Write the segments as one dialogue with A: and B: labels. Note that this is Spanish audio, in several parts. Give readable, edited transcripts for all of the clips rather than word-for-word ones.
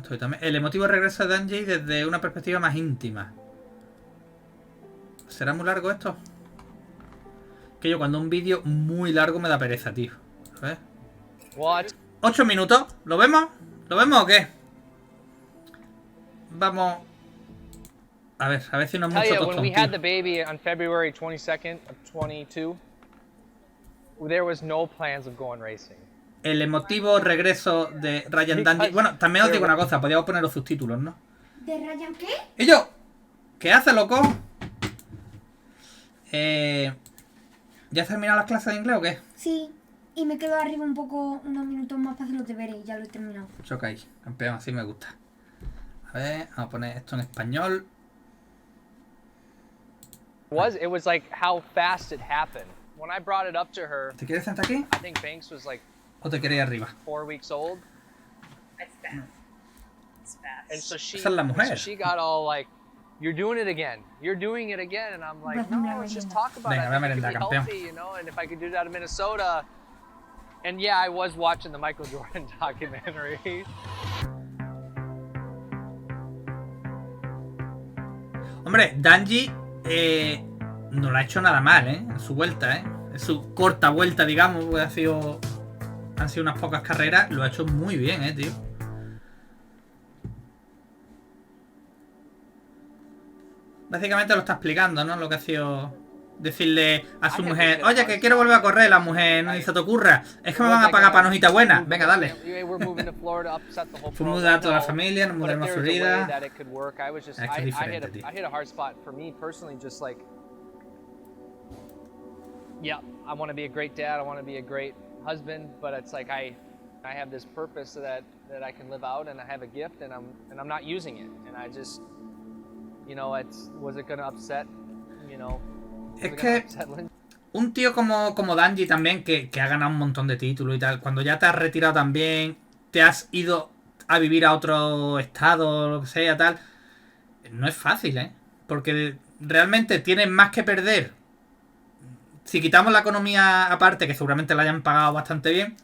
A: estoy también. El emotivo regreso de Dungeey desde una perspectiva más íntima. ¿Será muy largo esto? Que yo cuando un vídeo muy largo me da pereza, tío. A ver. 8 minutos. ¿Lo vemos? ¿Lo vemos o qué? Vamos. A ver si no es mucho tostón,
B: when we
A: tío.
B: had the baby on February 22nd of 22, there was no plans of going racing.
A: El emotivo regreso de Ryan Dungeey. Bueno, también os digo una cosa, podríamos poner los subtítulos, ¿no?
C: ¿De Ryan qué?
A: ¿Y yo? ¿Qué hace, loco? ¿Ya has terminado las clases de inglés o qué?
C: Sí, y me quedo arriba un poco, unos minutos más para hacer los deberes y ya lo he terminado.
A: Chocáis, campeón, así me gusta. A ver, vamos a poner esto en español.
B: It was like how fast it happened. When I brought it up to her,
A: ¿Te quieres sentar aquí?
B: I think Banks was like
A: ¿O te queréis arriba?
B: 4 weeks old.
D: It's fast. It's fast.
B: And so
A: Esa es la mujer.
B: so she got all like, "You're doing it again. You're doing it again." And I'm like, "No, let's just talk about
A: Venga,
B: it.
A: voy a
B: I think
A: merendar,
B: it could be
A: campeón.
B: healthy, you know, and if I could do that in Minnesota." And yeah, I was watching the Michael Jordan documentary.
A: Hombre, Dungeey no lo ha hecho nada mal, en su vuelta, en su corta vuelta, digamos, porque han sido unas pocas carreras, lo ha hecho muy bien, tío. Básicamente lo está explicando, ¿no? Lo que ha sido decirle a su mujer, oye, que quiero volver a correr. La mujer, no ni se te ocurra, es que me van a pagar panojita buena. Venga, dale. Fuimos a toda la familia, nos mudamos a Florida. Es que es diferente, tío.
B: Yeah, I want to be a great dad, I want to be a great husband, but it's like I have this purpose that I can live out, and I have a gift, and I'm not using it, and I just, you know, was it going to upset, you know?
A: Es que un tío como Dungeey también, que ha ganado un montón de títulos y tal, cuando ya te has retirado también, te has ido a vivir a otro estado, lo que sea, tal, no es fácil, porque realmente tienes más que perder. Si quitamos la economía aparte, que seguramente la hayan pagado bastante bien,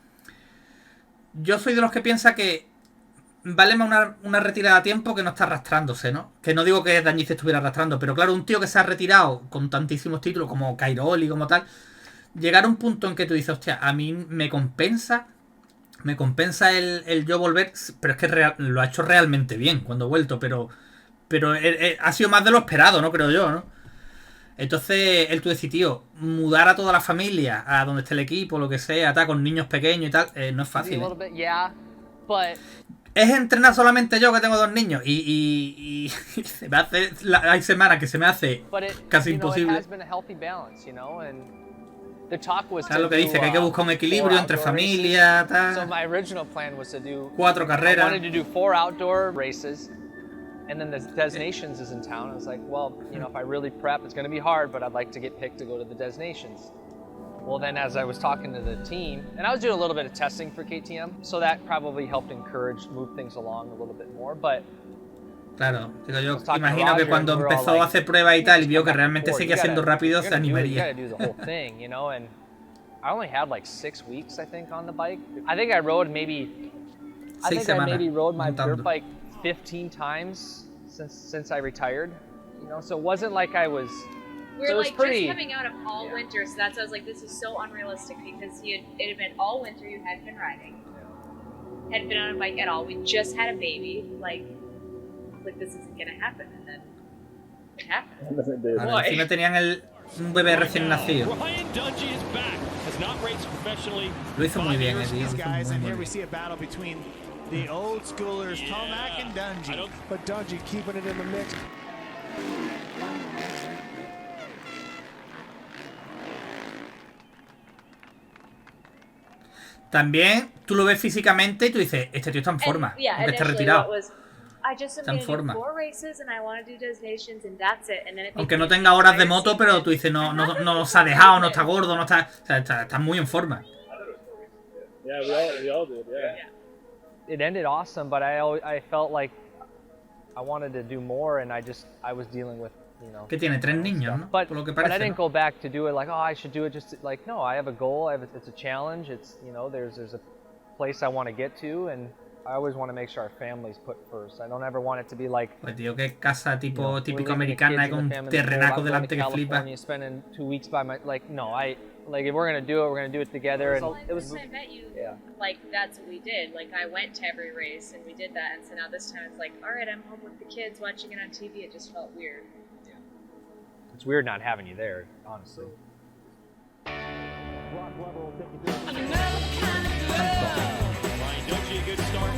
A: yo soy de los que piensa que vale más una retirada a tiempo que no está arrastrándose, ¿no? Que no digo que Dungeey se estuviera arrastrando, pero claro, un tío que se ha retirado con tantísimos títulos como Cairol y como tal, llegar a un punto en que tú dices, hostia, a mí me compensa el yo volver, pero es que lo ha hecho realmente bien cuando ha vuelto, pero ha sido más de lo esperado, ¿no? Creo yo, ¿no? Entonces, tú decís, tío, mudar a toda la familia a donde esté el equipo, lo que sea, tal, con niños pequeños y tal, no es fácil. Es entrenar solamente yo, que tengo 2 niños, y se me hace, hay semanas que se me hace casi imposible. ¿Sabes lo que dice? Que hay que buscar un equilibrio entre familia, tal. 4 carreras.
B: And then the Des Nations is in town. I was like, well, you know, if I really prep, it's going to be hard, but I'd like to get picked to go to the Des Nations. Well, then as I was talking to the team, and I was doing a little bit of testing for KTM, so that probably helped move things along a little bit more, but...
A: Claro, digo, yo imagino que cuando empezó a hacer pruebas y tal, y vio que realmente seguía siendo rápido, se animaría.
B: I only had like 6 weeks, I think, on the bike. I think I rode maybe... I rode my dirt bike 15 times since I retired, you know, so it wasn't like I was.
D: We're like just coming out of all winter, so that's why I was like, this is so unrealistic because it had been all winter, you hadn't been riding, hadn't been on a bike at all. We just had a baby, like this isn't gonna happen, and then it happened.
A: Vale, encima tenían un bebé recién nacido. Lo hizo muy bien,
E: The old schoolers, Tomac and Dungeey. But Dungeey keeping it in the mix.
A: También tú lo ves físicamente y tú dices, este tío está en forma, aunque esté retirado. Está en forma. Aunque no tenga horas de moto, pero tú dices, no se ha dejado, no está gordo, no está, o sea, está muy en forma.
F: Yeah, we all did, yeah.
B: It ended awesome, but I felt like I wanted to do more, and I was dealing with, you know.
A: Que tiene 3 niños, ¿no?
B: But,
A: por lo que parece,
B: but I didn't go back to do it like, oh, I should do it just like, no, I have a goal, it's a challenge, it's, you know, there's a place I want to get to, and I always want to make sure our family's put first. I don't ever want it to be like,
A: Pues tío, que casa tipo
B: you know,
A: típico
B: we're leaving the
A: americana
B: kids
A: con
B: and
A: un
B: the family in the
A: terrenaco
B: cold. I'm
A: delante que
B: going to
A: flipa.
B: California, spending 2 weeks by my, like, no, like if we're gonna do it, we're gonna do it together. And
D: It was I met you.
B: Yeah.
D: Like that's what we did. Like I went to every race and we did that. And so now this time it's like, all right, I'm home with the kids watching it on TV. It just felt weird.
B: it's weird not having you there, honestly.
E: RYAN DUNGEY, a good start.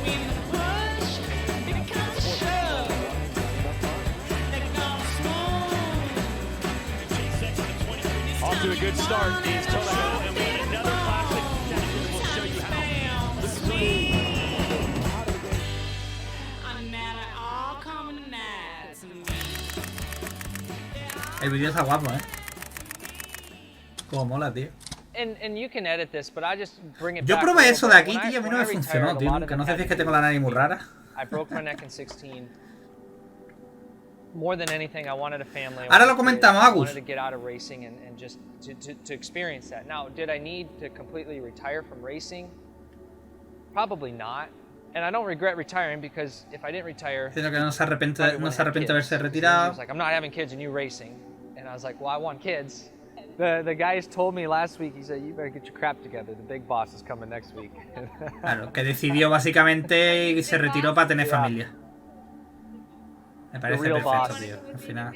E: Off to a good start. He's told out, and we have another classic that will show you how.
A: El vídeo está guapo, Como mola, tío.
B: And you can edit this, but I just bring it
A: Yo
B: back
A: probé
B: a
A: eso
B: little
A: de
B: bit.
A: aquí, tío, a mí
B: When
A: no me
B: I retired,
A: funcionó,
B: a
A: tío.
B: lot of
A: Que no
B: it
A: sé
B: had
A: si es
B: to
A: que tengo
B: do
A: la
B: with
A: nariz muy rara.
B: I broke my neck in 16. More than anything, I wanted a family.
A: Ahora lo comentamos,
B: I
A: Agus.
B: wanted to get out of racing and just to experience that. Now, did I need to completely retire from racing? Probably not. And I don't regret retiring because if I didn't retire,
A: Diciendo que no se arrepiente
B: probably
A: de
B: wouldn't have kids.
A: haberse
B: He was
A: retirado.
B: like, I'm not having kids and you racing. And I was like, well, I want kids. The guys told me last week, he said, you better get your crap together. The big boss is coming next week.
A: Claro, que decidió básicamente y se retiró para tener familia. Me parece
B: real
A: perfecto,
B: boss.
A: tío. Al final.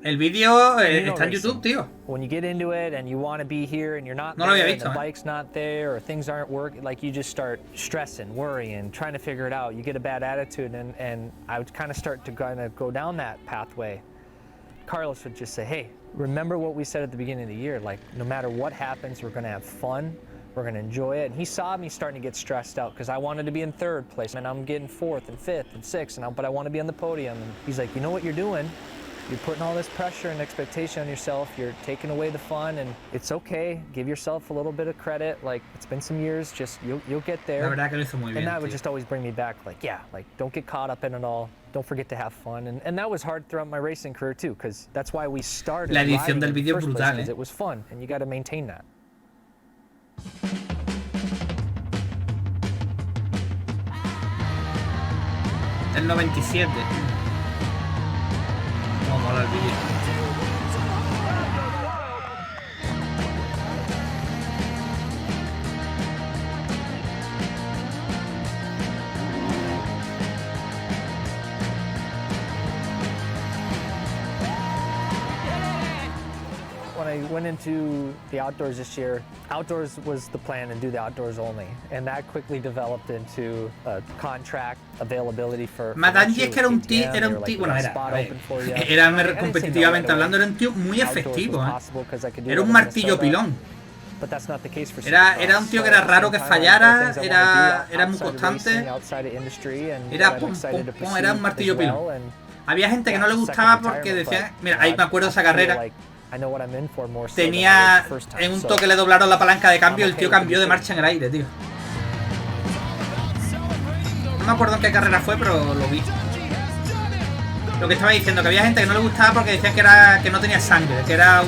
A: El vídeo
G: You know
A: está en
G: racing.
A: YouTube, tío.
G: When you get into it and you want to be here and you're not
A: No lo había
G: there and
A: visto,
G: the bike's not there or things aren't working, like you just start stressing, worrying, trying to figure it out. You get a bad attitude and I would kind of start to kind of go down that pathway. Carlos would just say, hey, remember what we said at the beginning of the year, like no matter what happens, we're going to have fun, we're going to enjoy it. And he saw me starting to get stressed out because I wanted to be in third place and I'm getting fourth and fifth and sixth, but I want to be on the podium. And he's like, you know what you're doing? You're putting all this pressure and expectation on yourself. You're taking away the fun, and it's okay. Give yourself a little bit of credit. Like, it's been some years, just you'll get there.
A: La verdad que lo hizo muy bien,
G: And that would
A: tío.
G: just always bring me back, like, yeah, like, don't get caught up in it all. Don't forget to have fun. And that was hard throughout my racing career, too, because that's why we started
A: La edición
G: riding
A: del
G: in the
A: vídeo
G: first place,
A: brutal,
G: 'cause it was fun, and you got to maintain that.
A: El 97. Cómo mola el vídeo.
G: When I went into the outdoors this year, outdoors was the plan and do the outdoors only. And that quickly developed into a contract availability for
A: Madanji es que era un
G: TRIBUTO,
A: tío, era un tío, bueno, era, a ver, era competitivamente hablando, era un tío muy efectivo, Era un martillo pilón. Era un tío que era raro que fallara, era muy constante, era pum, pum, pum, era un martillo pilón. Había gente que no le gustaba porque decía, mira, ahí me acuerdo de esa carrera, tenía, en un toque le doblaron la palanca de cambio, el tío cambió de marcha en el aire, tío. No me acuerdo en qué carrera fue, pero lo vi. Lo que estaba diciendo, que había gente que no le gustaba porque decían que no tenía sangre, que era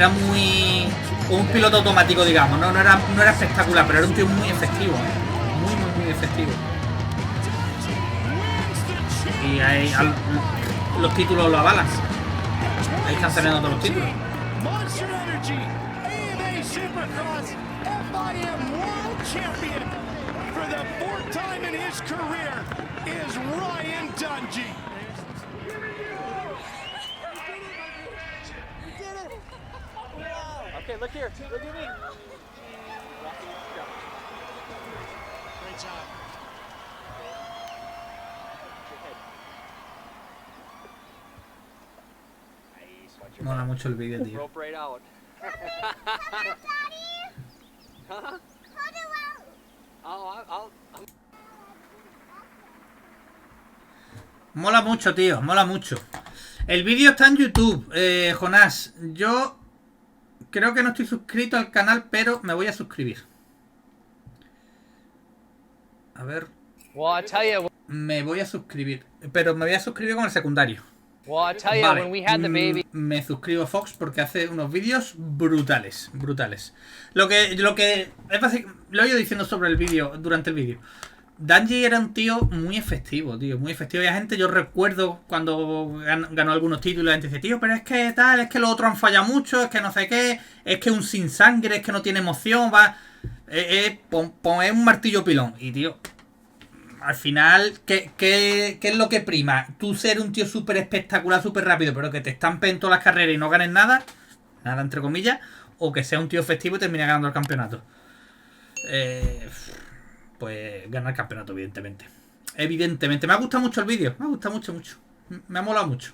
A: muy un piloto automático, digamos, no era espectacular, pero era un tío muy efectivo, muy efectivo. Y ahí los títulos lo avalan. Ahí están teniendo todos los títulos.
E: Monster Energy, AMA Supercross, FIM World Champion for the fourth time in his career is RYAN DUNGEY.
B: Okay, look here. Look at me.
E: Great job.
A: Mola mucho el vídeo, tío.
B: Rope right out. Huh? Oh,
A: Mola mucho, tío, mola mucho. El vídeo está en YouTube, Jonás. Yo creo que no estoy suscrito al canal, pero me voy a suscribir. A ver.
B: Well, I tell you.
A: Me voy a suscribir. Pero me voy a suscribir con el secundario.
B: Well, I tell you,
A: Vale,
B: when we had the baby.
A: me suscribo a Fox porque hace unos vídeos brutales, brutales. Lo que es lo he ido diciendo sobre el vídeo, durante el vídeo. Dungey era un tío muy efectivo, tío, muy efectivo. Y la gente, yo recuerdo cuando ganó algunos títulos, la gente dice, tío, pero es que tal, es que los otros han fallado mucho, es que no sé qué, es que un sin sangre, es que no tiene emoción, va. Es un martillo pilón. Y tío, al final, ¿qué es lo que prima? Tú ser un tío súper espectacular, súper rápido, pero que te estampen todas las carreras y no ganes nada, nada entre comillas, o que sea un tío efectivo y termine ganando el campeonato. Pues ganar el campeonato, evidentemente. Evidentemente. Me ha gustado mucho el vídeo, me ha gustado mucho, mucho. Me ha molado mucho.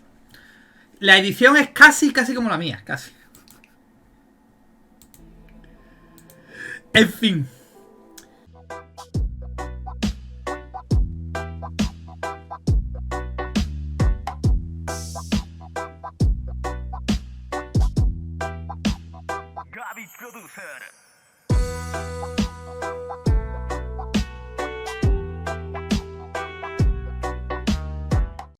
A: La edición es casi como la mía, casi. En fin.
E: Gaby Producer.